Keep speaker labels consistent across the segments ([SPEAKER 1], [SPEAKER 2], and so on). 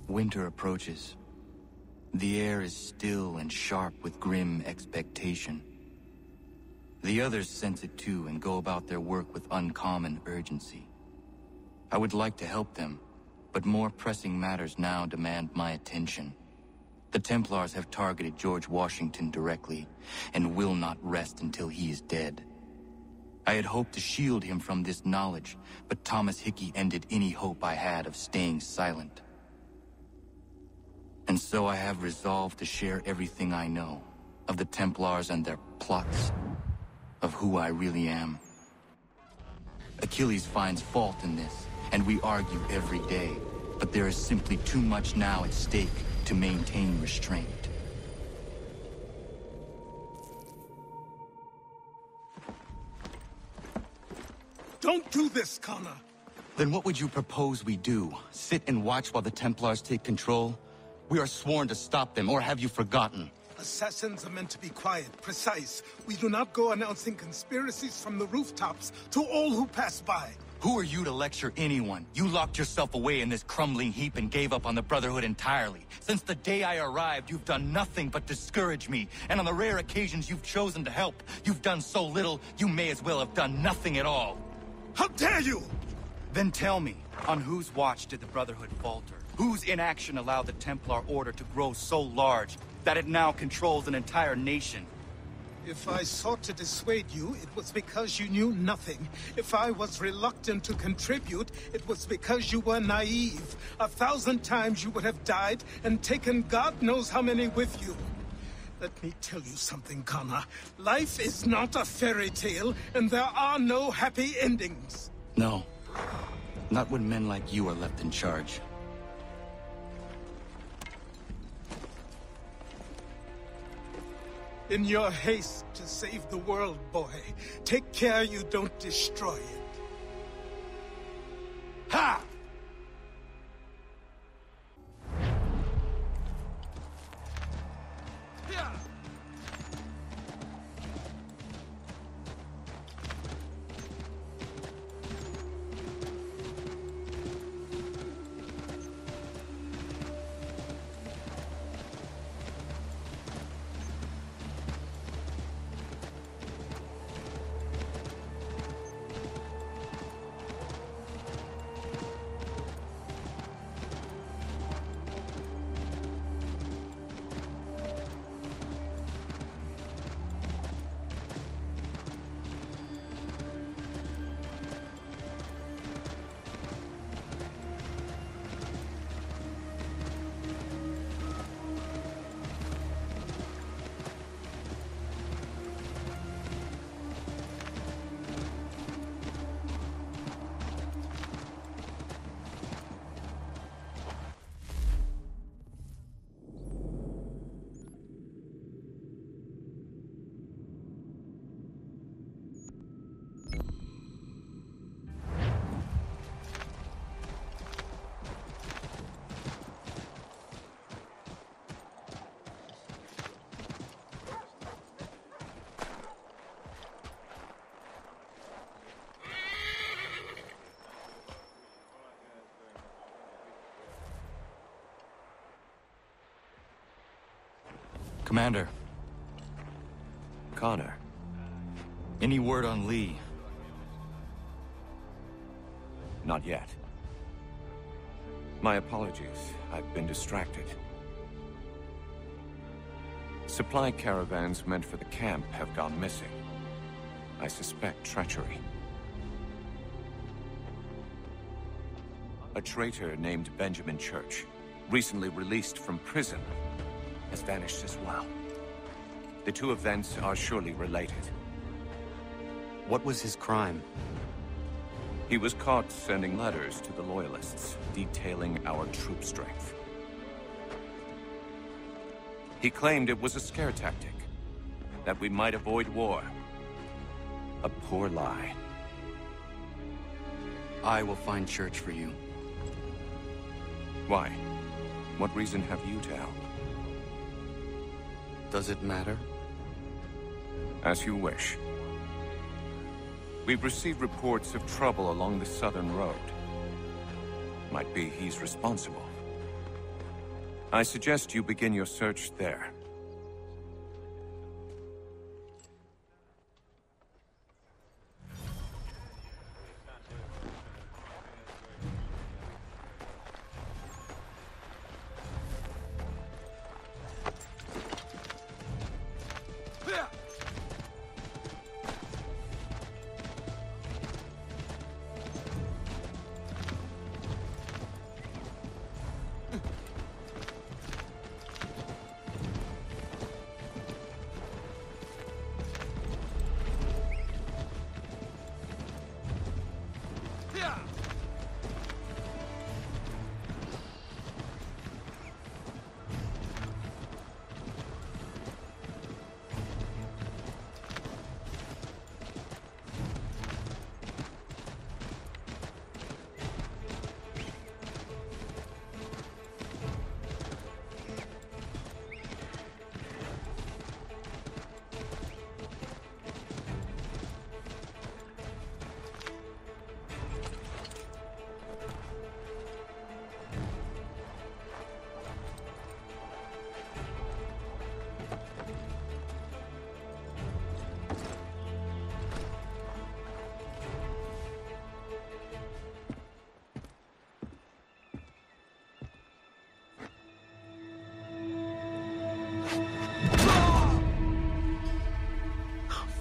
[SPEAKER 1] Winter approaches. The air is still and sharp with grim expectation. The others sense it too and go about their work with uncommon urgency. I would like to help them, but more pressing matters now demand my attention. The Templars have targeted George Washington directly, and will not rest until he is dead. I had hoped to shield him from this knowledge, but Thomas Hickey ended any hope I had of staying silent. And so I have resolved to share everything I know, of the Templars and their plots, of who I really am. Achilles finds fault in this, and we argue every day, but there is simply too much now at stake to maintain restraint.
[SPEAKER 2] Don't do this, Connor!
[SPEAKER 1] Then what would you propose we do? Sit and watch while the Templars take control? We are sworn to stop them, or have you forgotten?
[SPEAKER 2] Assassins are meant to be quiet, precise. We do not go announcing conspiracies from the rooftops to all who pass by.
[SPEAKER 1] Who are you to lecture anyone? You locked yourself away in this crumbling heap and gave up on the Brotherhood entirely. Since the day I arrived, you've done nothing but discourage me. And on the rare occasions you've chosen to help, you've done so little, you may as well have done nothing at all.
[SPEAKER 2] How dare you!
[SPEAKER 1] Then tell me, on whose watch did the Brotherhood falter? Whose inaction allowed the Templar Order to grow so large that it now controls an entire nation?
[SPEAKER 2] If I sought to dissuade you, it was because you knew nothing. If I was reluctant to contribute, it was because you were naive. 1,000 times you would have died and taken God knows how many with you. Let me tell you something, Connor. Life is not a fairy tale, and there are no happy endings.
[SPEAKER 1] No. Not when men like you are left in charge.
[SPEAKER 2] In your haste to save the world, boy, take care you don't destroy it. Ha!
[SPEAKER 1] Commander.
[SPEAKER 3] Connor.
[SPEAKER 1] Any word on Lee?
[SPEAKER 3] Not yet. My apologies. I've been distracted. Supply caravans meant for the camp have gone missing. I suspect treachery. A traitor named Benjamin Church, recently released from prison, has vanished as well. The two events are surely related.
[SPEAKER 1] What was his crime?
[SPEAKER 3] He was caught sending letters to the Loyalists, detailing our troop strength. He claimed it was a scare tactic, that we might avoid war. A poor lie.
[SPEAKER 1] I will find Church for you.
[SPEAKER 3] Why? What reason have you to help?
[SPEAKER 1] Does it matter?
[SPEAKER 3] As you wish. We've received reports of trouble along the southern road. Might be he's responsible. I suggest you begin your search there.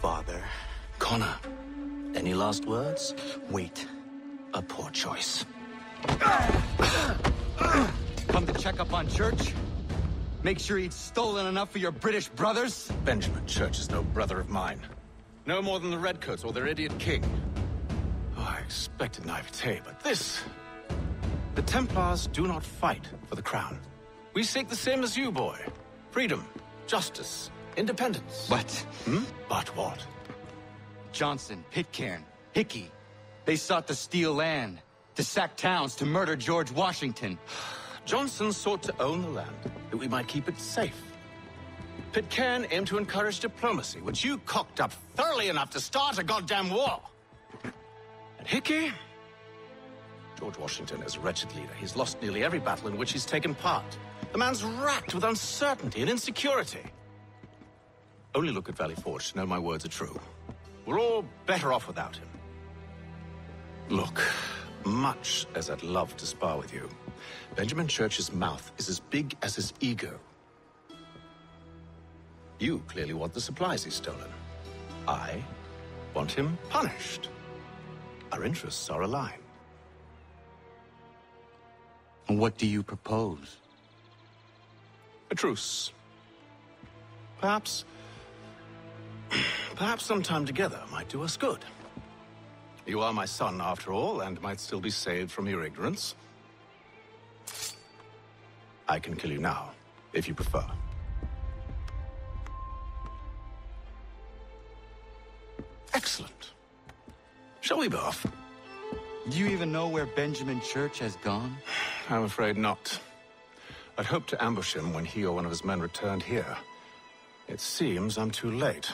[SPEAKER 4] Father. Connor, any last words? Wait. A poor choice.
[SPEAKER 1] Come to check up on Church? Make sure he'd stolen enough for your British brothers?
[SPEAKER 4] Benjamin Church is no brother of mine. No more than the Redcoats or their idiot king. Oh, I expected naivete, but this... The Templars do not fight for the crown. We seek the same as you, boy. Freedom, justice, independence.
[SPEAKER 1] But...
[SPEAKER 4] But what?
[SPEAKER 1] Johnson, Pitcairn, Hickey. They sought to steal land, to sack towns, to murder George Washington.
[SPEAKER 4] Johnson sought to own the land, that we might keep it safe. Pitcairn aimed to encourage diplomacy, which you cocked up thoroughly enough to start a goddamn war. And Hickey? George Washington is a wretched leader. He's lost nearly every battle in which he's taken part. The man's racked with uncertainty and insecurity. Only look at Valley Forge to know my words are true. We're all better off without him. Look, much as I'd love to spar with you, Benjamin Church's mouth is as big as his ego. You clearly want the supplies he's stolen. I want him punished. Our interests are aligned.
[SPEAKER 1] What do you propose?
[SPEAKER 4] A truce. Perhaps some time together might do us good. You are my son, after all, and might still be saved from your ignorance. I can kill you now, if you prefer. Excellent. Shall we be off?
[SPEAKER 1] Do you even know where Benjamin Church has gone?
[SPEAKER 4] I'm afraid not. I'd hoped to ambush him when he or one of his men returned here. It seems I'm too late.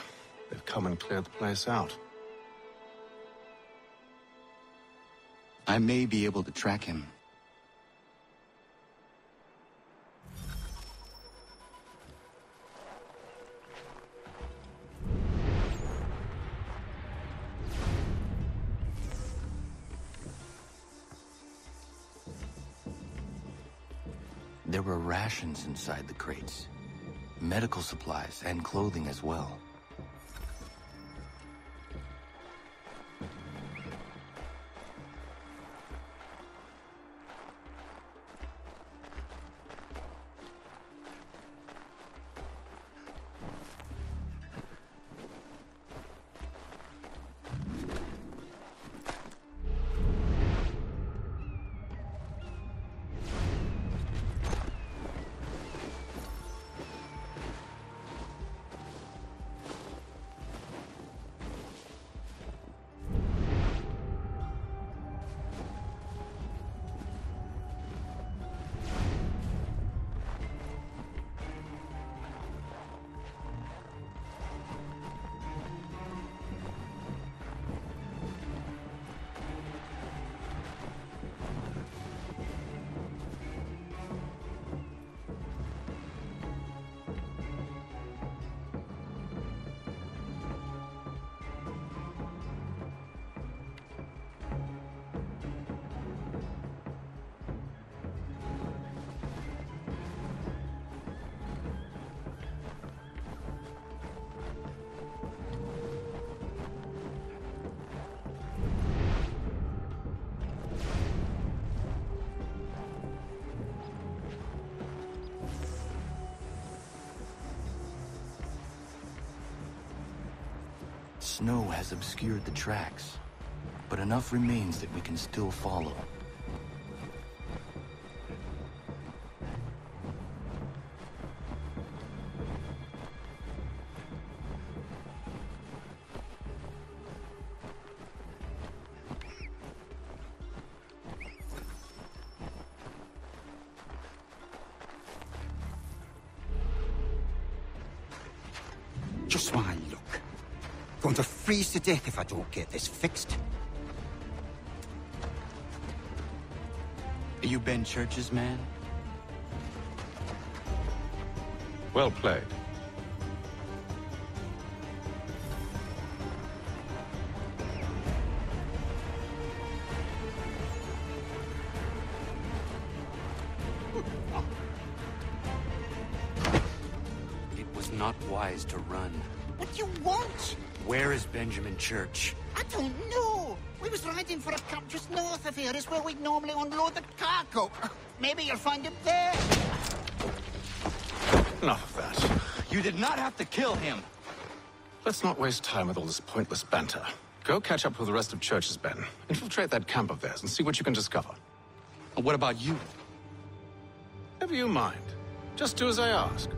[SPEAKER 4] They've come and cleared the place out.
[SPEAKER 1] I may be able to track him. There were rations inside the crates. Medical supplies and clothing as well. Snow has obscured the tracks, but enough remains that we can still follow.
[SPEAKER 5] Just one look. Going to freeze to death if I don't get this fixed.
[SPEAKER 1] Are you Ben Church's man?
[SPEAKER 3] Well played.
[SPEAKER 6] It was not wise to run.
[SPEAKER 5] What do you want?
[SPEAKER 6] Where is Benjamin Church?
[SPEAKER 5] I don't know. We was riding for a camp just north of here. Is where we'd normally unload the cargo. Maybe you'll find him there.
[SPEAKER 4] Enough of that.
[SPEAKER 1] You did not have to kill him!
[SPEAKER 4] Let's not waste time with all this pointless banter. Go catch up with the rest of Church's men. Infiltrate that camp of theirs and see what you can discover.
[SPEAKER 1] And what about you?
[SPEAKER 4] Never you mind. Just do as I ask.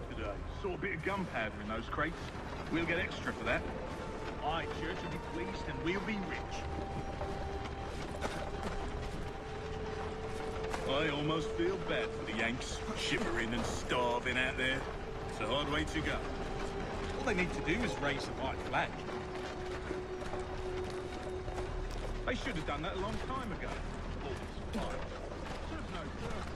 [SPEAKER 7] Today. Saw a bit of gunpowder in those crates. We'll get extra for that. Aye, Church will be pleased and we'll be rich. I almost feel bad for the Yanks, shivering and starving out there. It's a hard way to go. All they need to do is raise the white flag. They should have done that a long time ago. All this fire. Serves no purpose.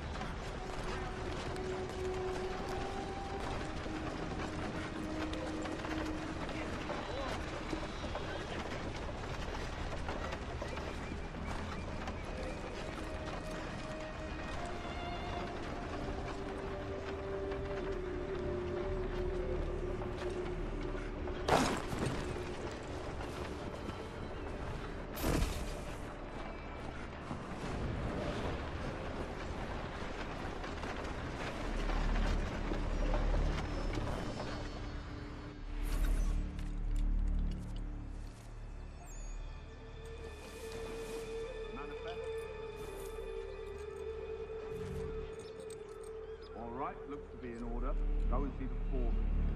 [SPEAKER 7] Looks to be in order. Go and see the foreman.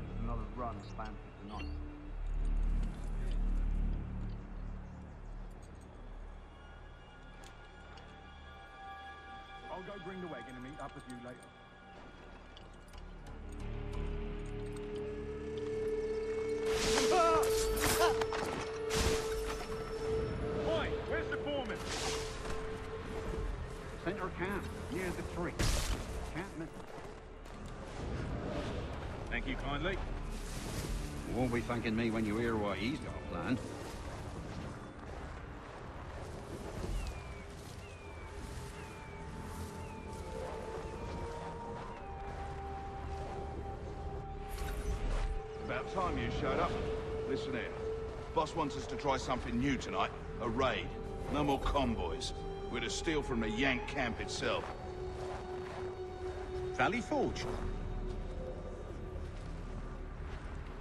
[SPEAKER 7] There's another run planned for tonight. I'll go bring the wagon and meet up with you later. Oi, where's the foreman?
[SPEAKER 5] Center camp, near the tree. Can't miss it.
[SPEAKER 7] Thank you kindly.
[SPEAKER 5] You won't be thanking me when you hear what he's got planned.
[SPEAKER 8] About time you showed up. Listen here. Boss wants us to try something new tonight. A raid. No more convoys. We're to steal from the Yank camp itself.
[SPEAKER 7] Valley Forge.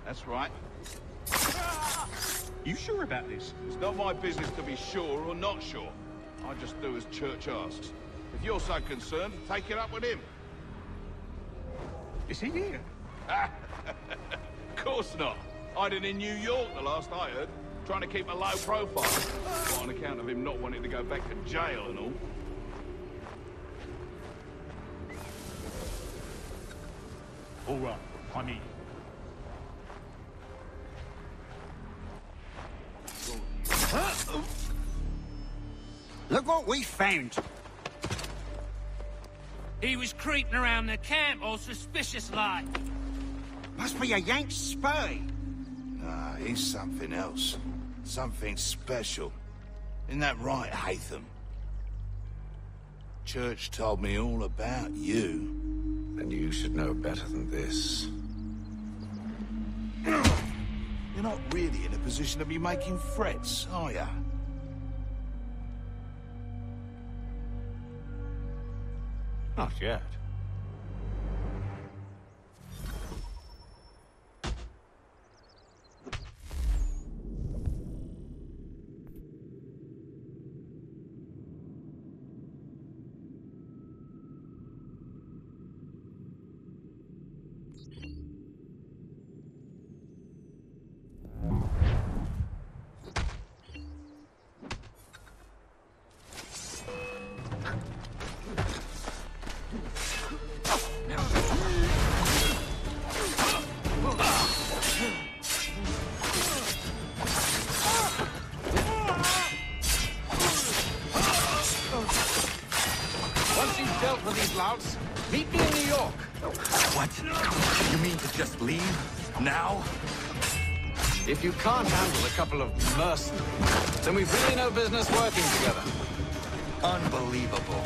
[SPEAKER 8] That's right.
[SPEAKER 7] You sure about this?
[SPEAKER 8] It's not my business to be sure or not sure. I just do as Church asks. If you're so concerned, take it up with him.
[SPEAKER 7] Is he here?
[SPEAKER 8] Of course not. Hiding in New York, the last I heard. Trying to keep a low profile. On account of him not wanting to go back to jail and all.
[SPEAKER 7] All right, I'm in.
[SPEAKER 5] Look what we found.
[SPEAKER 9] He was creeping around the camp all suspicious like.
[SPEAKER 5] Must be a Yank spy.
[SPEAKER 9] Ah, he's something else. Something special. Isn't that right, Haytham? Church told me all about you.
[SPEAKER 4] Then you should know better than this.
[SPEAKER 9] You're not really in a position to be making threats, are ya?
[SPEAKER 4] Not yet. Dealt with these louts. Meet me in New York.
[SPEAKER 1] What? You mean to just leave? Now?
[SPEAKER 4] If you can't handle a couple of mercenaries, then we've really no business working together.
[SPEAKER 1] Unbelievable.